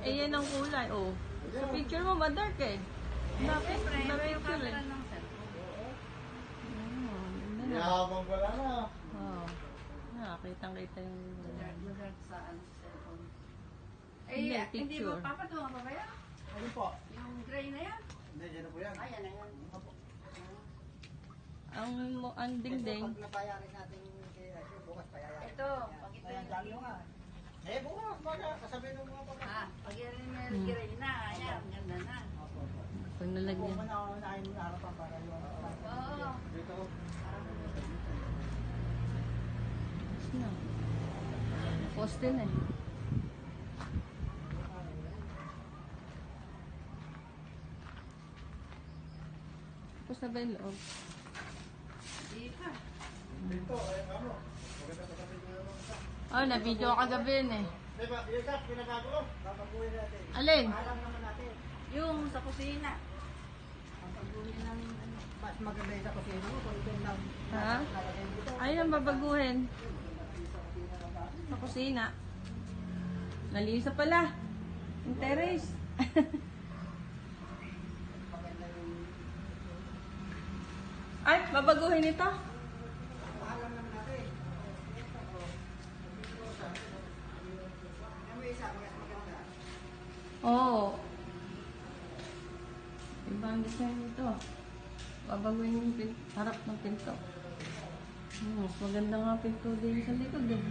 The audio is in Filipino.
Eh, yan ang kulay, oh. Sa picture mo, madark eh. Napit, na-picture eh. Yaman pala na. Oh. Nakakitang-kita yung... Eh, Hindi, hindi mo picture. papatungan pa ba yan? Ano po? Yung gray na yan? Hindi, dyan na po yan. Ayan na yan. Ang dingding. Pag napayarin natin bukas payayarin. Ito, pag ito Ayan, dami yung... nga. Eh, bukas, baga, kasabihin ng mga pag... Ah, pag yan yung gray na, ayan, ganda na. Pag nalagyan. Kung manaunahin mo na harapan para yung... Oo. Dito. No. Poste na eh. Tapos na ba yung loob? Di pa. Dito, eh, ano? Maganda kasabihin ko naman sa... Oh, na-video ka kagabi yun eh. Diba, yung isa, pinagago ko. Papaguhin natin. Alin? Alam naman natin. Yung sa kusina. Ang pagguhin ng ano, mas maganda yung sa kusina mo, kung ito lang Ha? lalagay mo dito. Ayun ang babaguhin. Sa kusina. Nalisa pala. Yung terrace. Maganda yung... Ay, babaguhin ito. Alam naman natin. Ano yung isa, mas maganda. Oo. Iba ang design nito. Babaguhin yung harap ng pinto. Mas maganda nga pinto din sa likod eh.